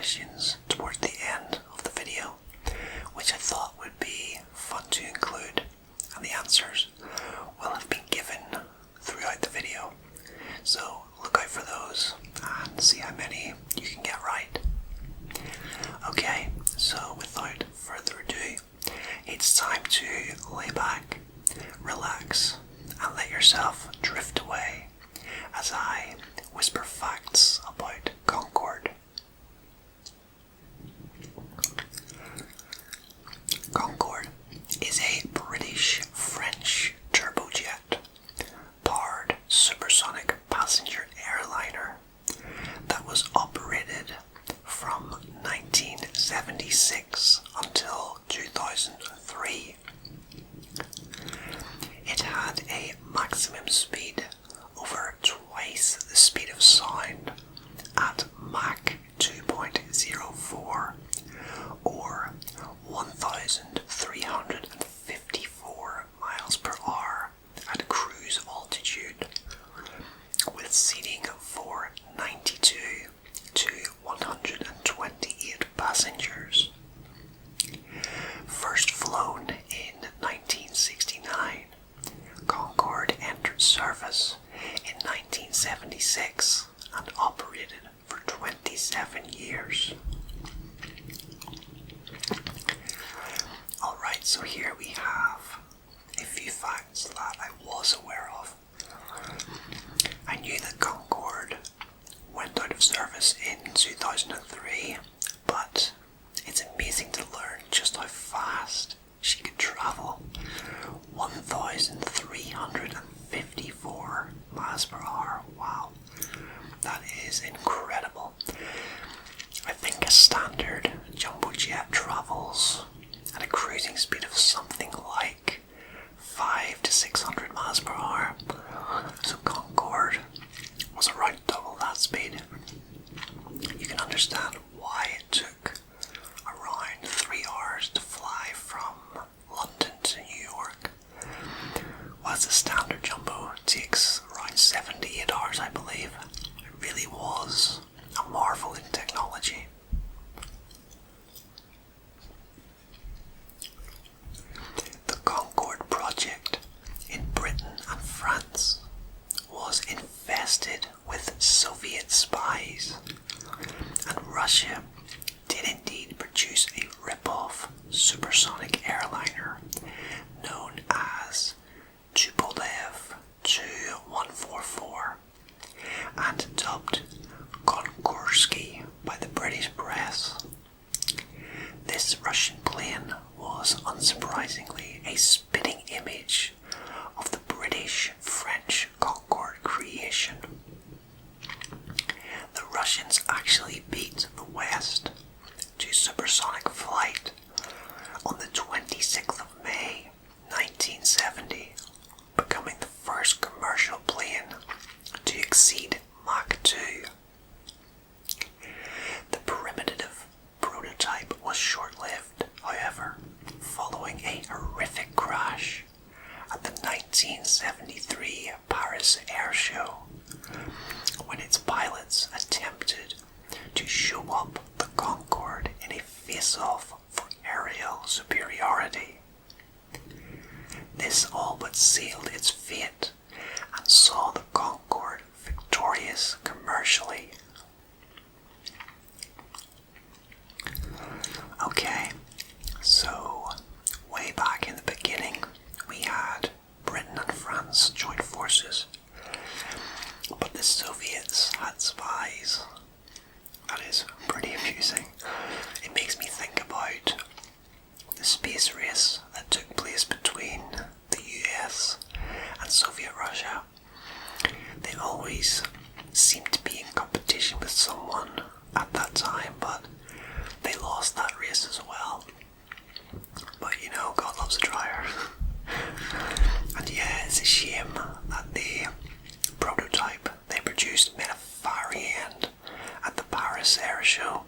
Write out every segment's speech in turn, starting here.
questions towards the end of the video, which I thought would be fun to include, and the answers will have been given throughout the video. So look out for those and see how many you can get right. Okay, so without further ado, it's time to lay back, relax, and let yourself drift away as I whisper facts about Concorde. Concorde is a British-French turbojet powered supersonic passenger airliner that was operated from 1976 until 2003. It had a maximum speed over twice the speed of sound at Mach 2.04 or 1,354 miles per hour at cruise altitude, with seating for 92 to 128 passengers. First flown in 1969, Concorde entered service in 1976 and operated for 27 years. Alright, so here we have a few facts that I was aware of. I knew that Concorde went out of service in 2003, but it's amazing to learn just how fast she could travel. 1,354 miles per hour. Wow, that is incredible. I think a standard jumbo jet travels at a cruising speed of something like 500 to 600 miles per hour. So Concorde was around double that speed. You can understand why it took around 3 hours to fly from London to New York, whilst the standard jumbo takes around 7 to 8 hours, I believe. It really was a marvel in technology. The Concorde project in Britain and France was infested with Soviet spies, and Russia did indeed produce a rip-off supersonic airliner known as Tupolev Tu-144 and dubbed Concorde by the British press. This Russian plane was unsurprisingly a spitting image of the British-French Concorde creation. The Russians actually beat the West to supersonic flight on the 26th of May 1970, becoming the first commercial plane to exceed Mach 2. The primitive prototype was short-lived, however, following a horrific crash at the 1973 Paris Air Show, when its pilots attempted to show up the Concorde in a face-off for aerial superiority. This all but sealed its fate and saw the Concorde victorious commercially. Okay, so way back in the beginning we had Britain and France join forces, but the Soviets had spies. That is pretty amusing. It makes me think about the space race that took place between the US and Soviet Russia. They always seemed to be in competition with someone at that time, but they lost that race as well. But you know, God loves a trier. And yeah, it's a shame that the prototype they produced made a fiery end at the Paris Air Show.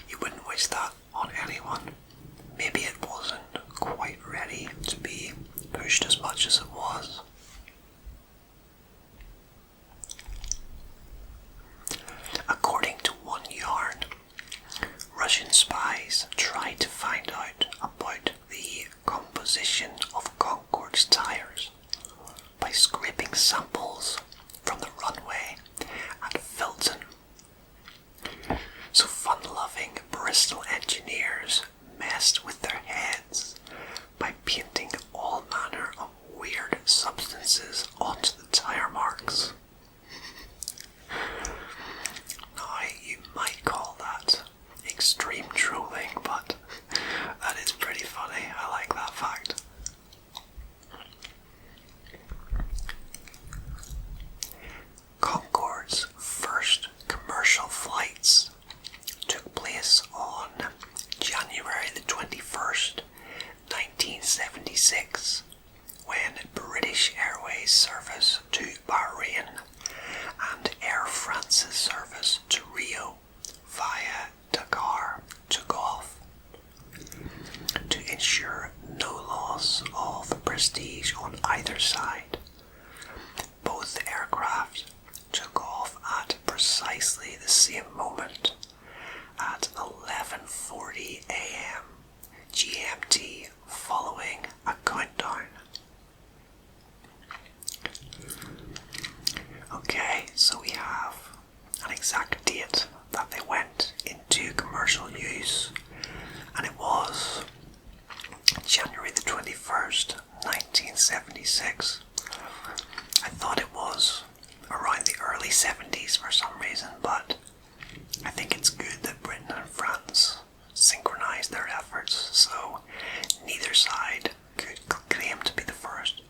You wouldn't wish that on anyone. Maybe it wasn't quite ready to be pushed as much as it was. According to one yarn, service to Rio via Dakar took off. To ensure no loss of prestige on either side, both aircraft took off at precisely the same moment at 11:40 a.m. GMT following a countdown. Okay, so we have an exact date that they went into commercial use, and it was January the 21st, 1976. I thought it was around the early 70s for some reason, but I think it's good that Britain and France synchronized their efforts, so neither side could claim to be the first.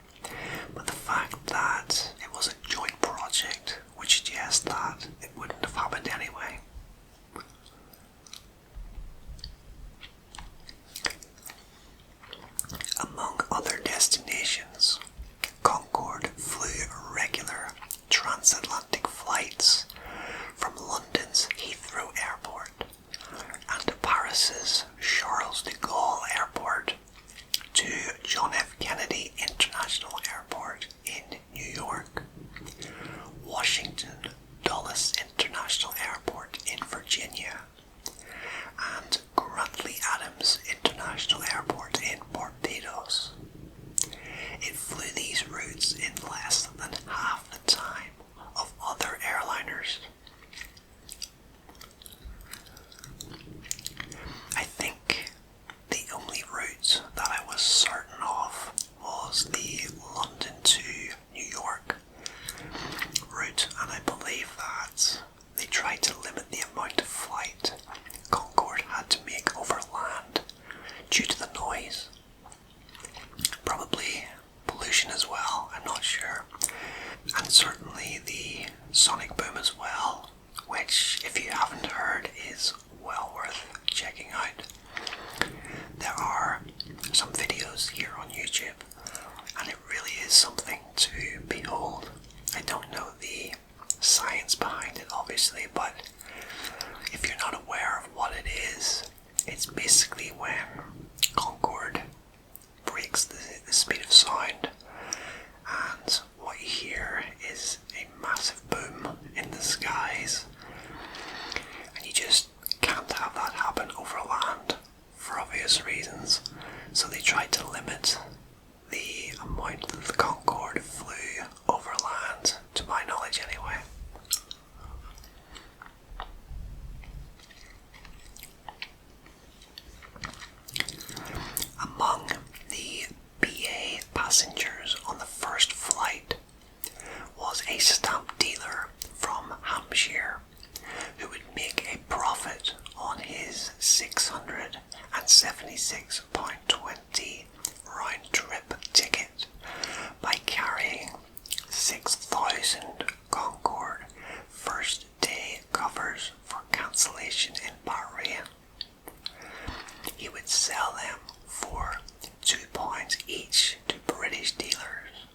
But the fact that it was a joint project would suggest that it wouldn't have happened anyway. Among other destinations, Concorde flew regular transatlantic flights from London's Heathrow Airport and Paris's Charles de Gaulle Airport to John F. Kennedy International Airport in New York, Washington Dulles International Airport in Virginia, and Grantley Adams International Airport in Barbados. It flew these routes in less than half the time of other airliners. I think the only route that I was certain of was the London to New York route, and I believe that they tried to limit the amount of flight Concorde had to make over land due to the noise. Probably pollution as well, I'm not sure. And certainly the sonic boom as well, which, if you haven't heard, is well worth checking out. There are some videos here on YouTube, and it really is something to behold. I don't know the science behind it, obviously, but if you're not aware of what it is, it's basically when Concorde breaks the speed of sound, and what you hear is a massive boom in the skies, and you just can't have that happen over land for obvious reasons. So they tried to limit the amount that the Concorde flew over land, to my knowledge anyway. Among the BA passengers on the first flight was a stamp dealer from Hampshire who would make a profit on his £676.20 round-trip ticket by carrying 6,000 Concorde first-day covers for cancellation in Bahrain. He would sell them for £2 each to British dealers.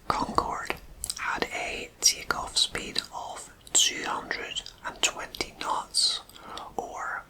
Concorde had a takeoff speed of 220 knots, or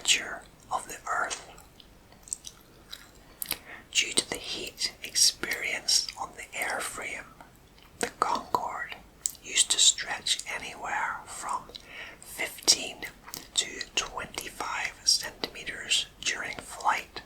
curvature of the Earth. Due to the heat experienced on the airframe, the Concorde used to stretch anywhere from 15 to 25 centimeters during flight.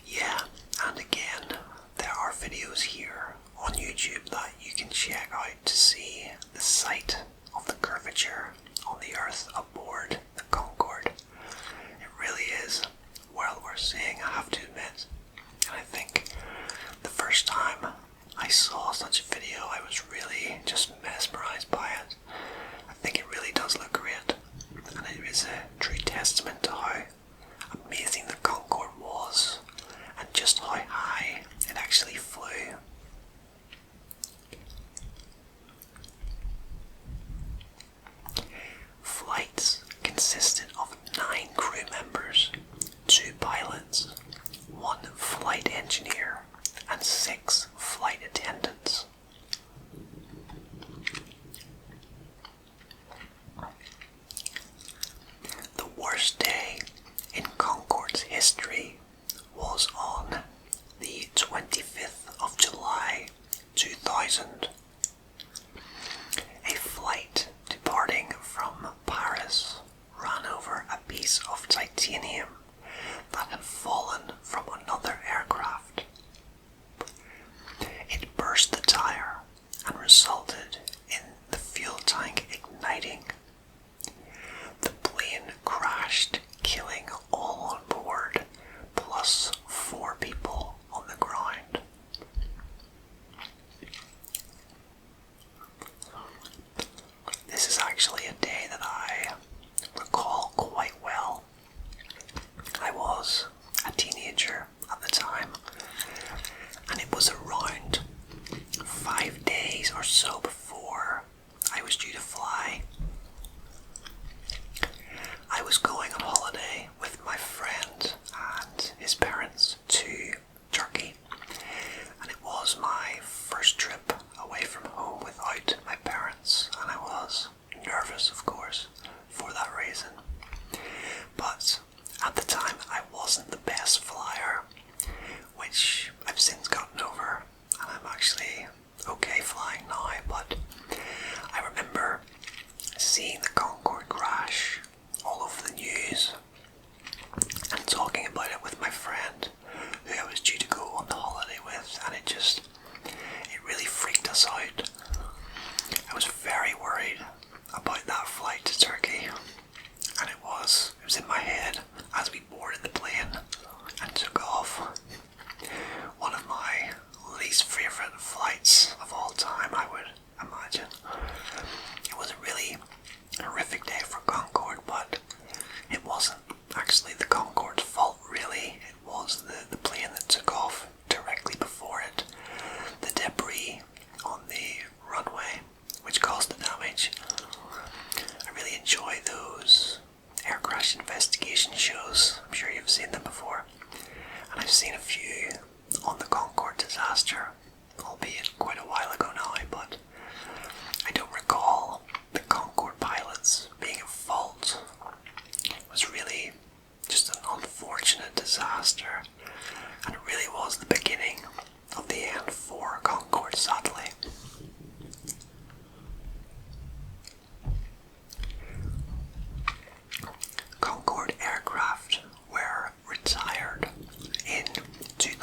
Yeah, and again, there are videos here on YouTube that you can check out to see the site of the curvature on the Earth aboard the Concorde. It really is well worth seeing, I have to admit. And I think the first time I saw such a video, I was really just mesmerised by it. I think it really does look great, and it is a true testament to how amazing the Concorde was and just how high it actually flew. Flights consisted of 9 crew members, 2 pilots, 1 flight engineer, and 6 flight attendants. The worst day in Concorde's history was on the 25th of July 2000. A flight departing from Paris ran over a piece of titanium that had fallen from another aircraft. It burst the tire and resulted in the fuel tank igniting. The plane crashed, killing all on board, plus 4 people on the ground. This is actually a day that I recall quite well. I was a teenager at the time, and it was around 5 days or so before I was due to fly. I was going on holiday with my friend and his parents to Turkey, and it was my first trip away from home without my parents, and I was nervous, of course, for that reason. But at the time I wasn't the best flyer, which I've since gotten over, and I'm actually okay flying now. But I remember seeing the Concorde crash all over the news and talking about it with my friend who I was due to go on the holiday with, and it really freaked us out. I was very worried about that flight to Turkey, and it was in my head as we boarded the plane and took off. One of my least favourite flights of all time, I would imagine. It was a really horrific day for Concorde, but it wasn't actually the Concorde's fault, really. It was the plane that took off directly before it. The debris on the runway, which caused the damage. I really enjoy those air crash investigation shows. I'm sure you've seen them before. And I've seen a few on the Concorde disaster, albeit quite a while ago now, but I don't recall the Concorde pilots being at fault. It was really just an unfortunate disaster, and it really was the beginning of the end for Concorde, sadly. Concorde aircraft were retired in 2000.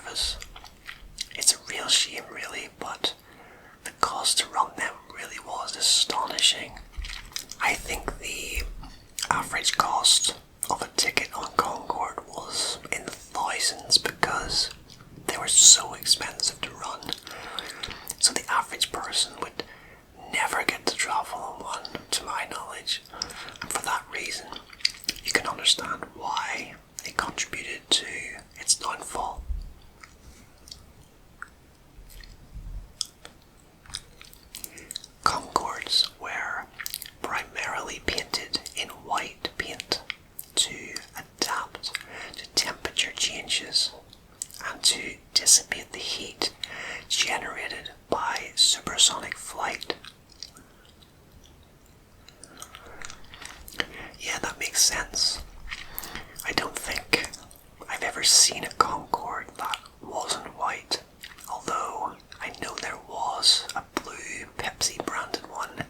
service. It's a real shame really, but the cost to run them really was astonishing. I think the average cost of a ticket on Concorde was in the thousands because they were so expensive to run. So the average person would never get to travel on one, to my knowledge. And for that reason, you can understand why it contributed to its downfall. Concordes were primarily painted in white paint to adapt to temperature changes and to dissipate the heat generated by supersonic flight. Yeah, that makes sense. I don't think I've ever seen a Concorde that wasn't white, although I know there was a blue Pepsi branded one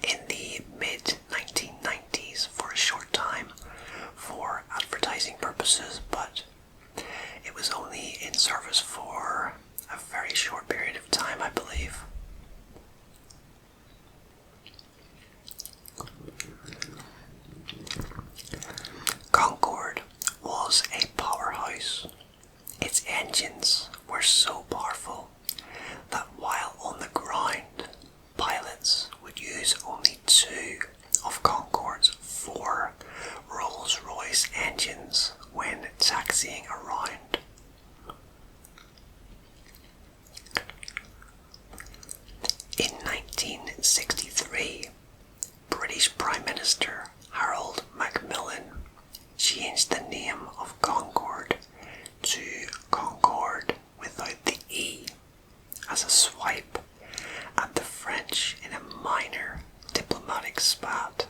in the mid-1990s for a short time for advertising purposes, but it was only in service for a very short period of time, I believe. Concorde was a powerhouse. Its engines were so powerful that while on the ground, pilots would use only 2 of Concorde's 4 Rolls-Royce engines when taxiing around. In 1963, British Prime Minister Harold Macmillan changed the name of Concorde to Concorde without the E as a swipe at the French in a minor diplomatic spat.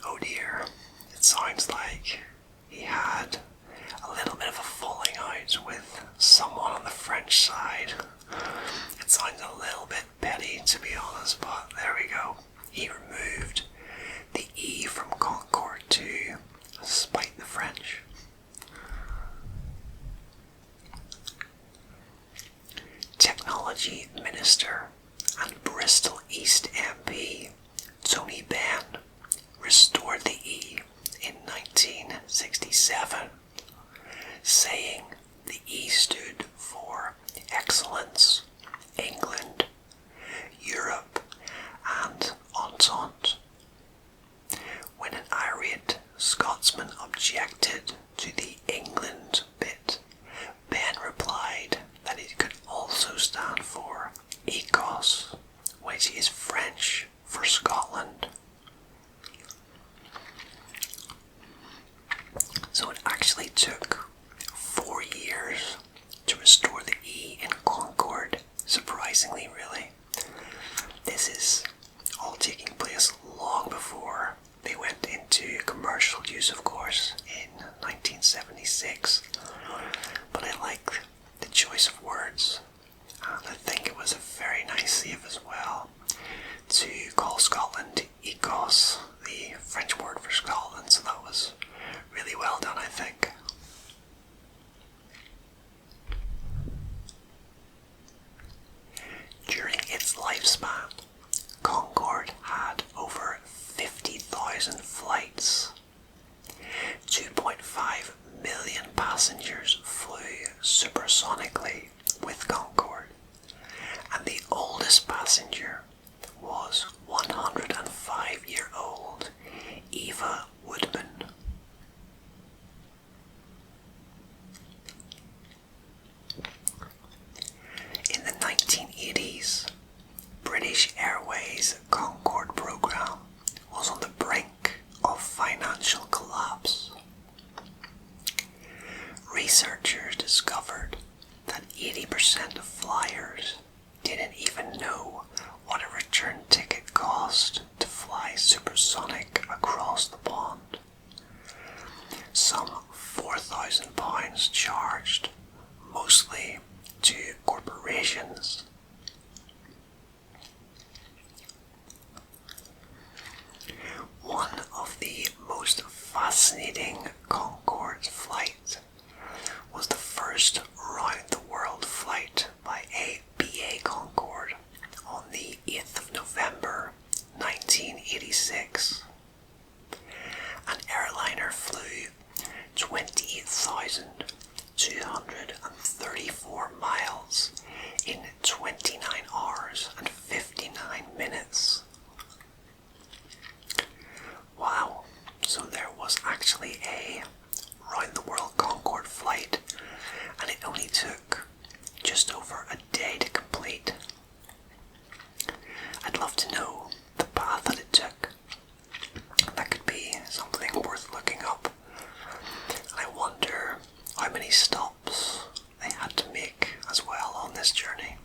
Oh dear, it sounds like he had a little bit of a falling out with someone on the French side. It sounds a little bit petty, to be honest, but there we go. He removed the E from Concorde to spite the French. Technology Minister and Bristol East MP Tony Benn restored the E in 1967, saying the E stood for Excellence, England, Europe and Entente. When an irate Scotsman objected to the England bit, Ben replied that it could also stand for Écosse, which is French for Scotland. So it actually took 4 years to restore the E in Concorde, surprisingly really. This is all taking place long before they went into commercial use, of course, in 1976. But I like the choice of words, and I think it was a very nice save as well to call Scotland Écosse, the French word for Scotland, so that was really well done, I think. During its lifespan, Concorde had over 50,000 flights. 2.5 million passengers flew supersonically with Concorde, and the oldest passenger was 105-year-old Eva Woodman. In the 1980s, British Airways' Concorde program was on the brink of financial collapse. Researchers discovered that 80% of flyers didn't even know what a return ticket cost to fly supersonic across the pond. Some £4,000 charged, mostly to corporations. One of the most fascinating Concorde Concorde's flight was the first round-the-world flight by a BA Concorde on the 8th of November 1986. An airliner flew 28,234 miles in 29 hours and 59 minutes. Wow, so there was actually a round-the-world Concorde flight, and it only took just over a day to complete. I'd love to know the path that it took. That could be something worth looking up. And I wonder how many stops they had to make as well on this journey.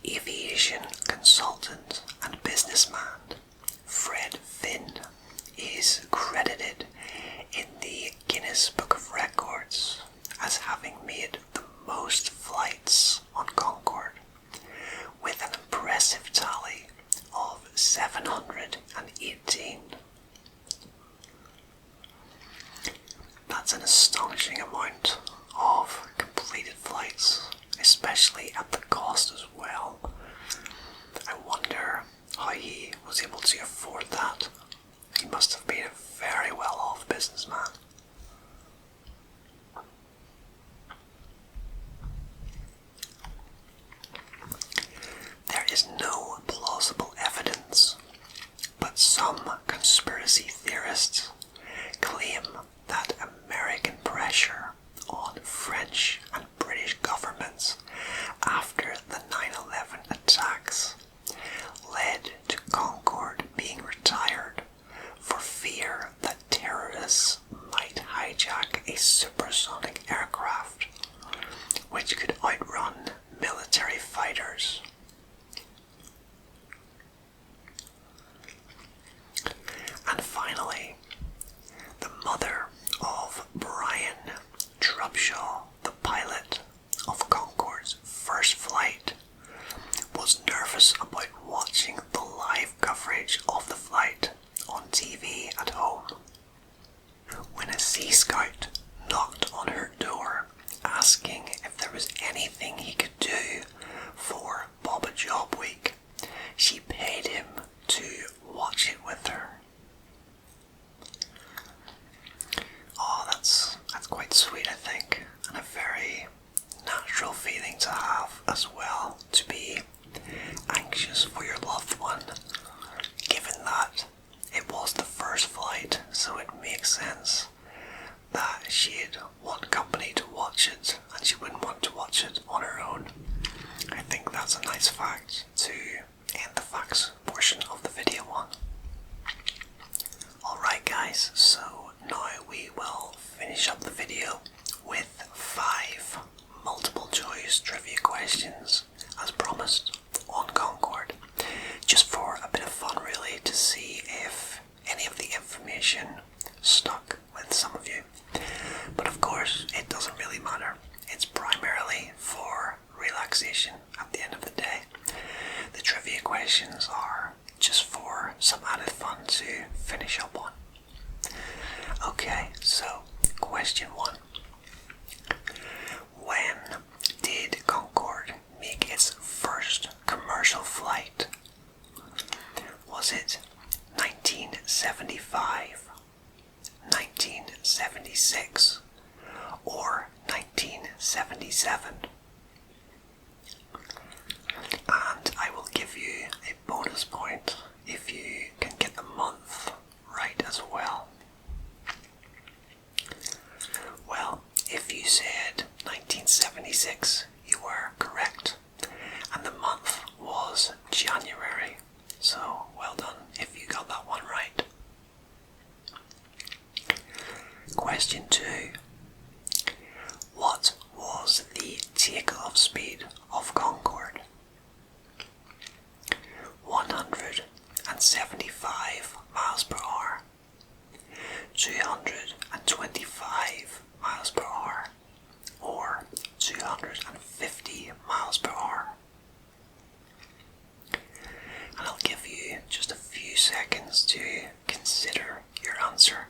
Aviation consultant and businessman Fred Finn is credited in the Guinness Book of Records as having made the most flights on Concorde, with an impressive tally of 718. That's an astonishing amount of completed flights, especially at the cost as well. I wonder how he was able to afford that. He must have been a very well-off businessman. There is no plausible evidence, but some conspiracy theorists claim that American pressure on French and British governments after the 9/11 attacks led to Concorde being retired for fear that terrorists might hijack a supersonic aircraft which could outrun military fighters. And finally, the mother of Brian Trubshaw, the pilot of Concorde's first flight, was nervous about watching the live coverage of the flight on TV at home. When a Sea Scout knocked on her door asking if there was anything he could do for Bob a Job Week, she paid him to watch it with her. Oh, that's quite sweet, I think, and a very natural feeling to have as well, to be anxious for your loved one, given that it was the first flight, so it makes sense that she'd want company to watch it, and she wouldn't want to watch it on her own. I think that's a nice fact to end the facts portion of the video on. Alright guys, so now we will finish up the video with 5 multiple choice trivia questions as promised on Concorde, just for a bit of fun really, to see if any of the information stuck with some of you. But of course it doesn't really matter, it's primarily for relaxation at the end of the day. The trivia questions are just for some added fun to finish up on. Okay, so question 1. When did Concorde make its first commercial flight? Was it 1975, 1976, or 1977? And I will give you a bonus point if you can get the month right as well. Well, if you said 1976, you were correct, and the month was January, so well done if you got that one right. Question 2. What was the takeoff speed of Concorde? 175 miles per hour, 225 miles per hour, or 250 miles per hour. And I'll give you just a few seconds to consider your answer.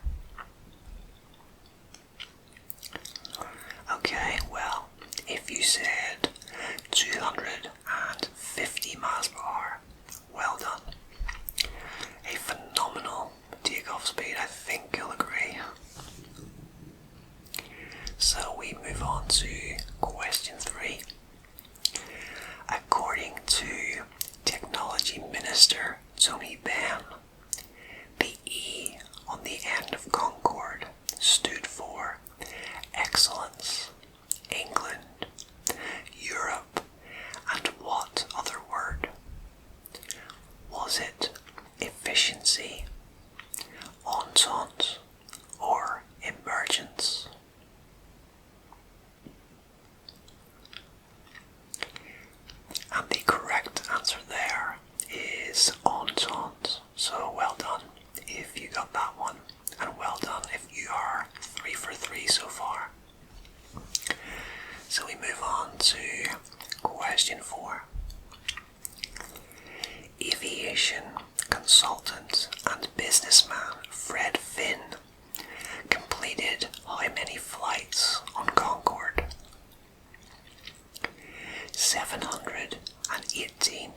Okay, well, if you said 250 miles per hour, well done. A phenomenal takeoff speed, I think you'll agree. So we move on to question 3. According to Technology Minister Tony Benn, the E on the end of Concorde stood for excellence, England, Europe, and what other word? Was it efficiency, entente, or emergence? And the correct answer there is entente. So well done if you got that one, and well done if you are 3 for 3 so far. So we move on to question 4. Aviation consultant and businessman Fred Finn completed how many flights on Concorde? 718,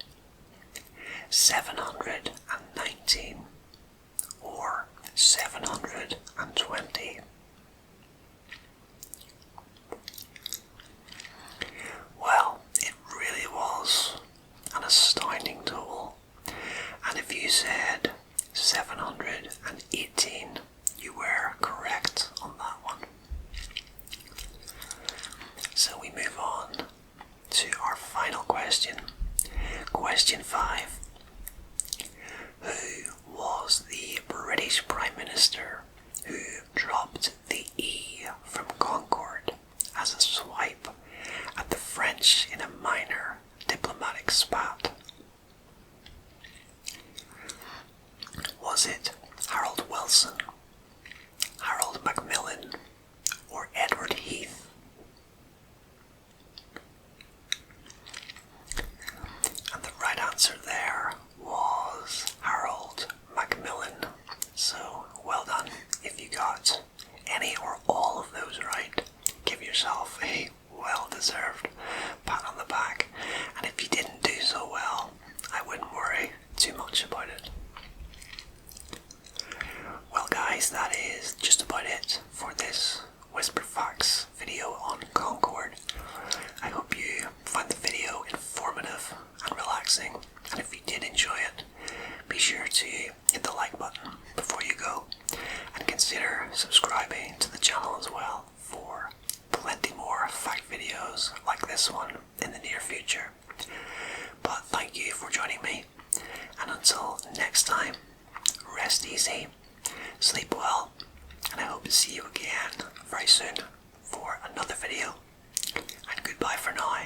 719, or 720? Well, it really was an astounding total, and if you said 718, you were correct on that one. So we move on to our final question. Question 5. Who was the British Prime Minister who dropped the E from Concorde as a swipe at the French in a minor diplomatic spat? Was it Harold Wilson, Harold Macmillan, or Edward Heath? And the right answer there was Harold Macmillan. So well done if you got any or all of those right. Give yourself a well-deserved pat on the back. And if you didn't do so well, I wouldn't worry too much about it. Well guys, that is just about it for this Whisper Facts video on Concorde. I hope you find the video informative and relaxing, and if you did enjoy it, be sure to hit the like button before you go, and consider subscribing to the channel as well for plenty more fact videos like this one in the near future. But thank you for joining me, and until next time, rest easy, sleep well, and I hope to see you again very soon for another video, and goodbye for now.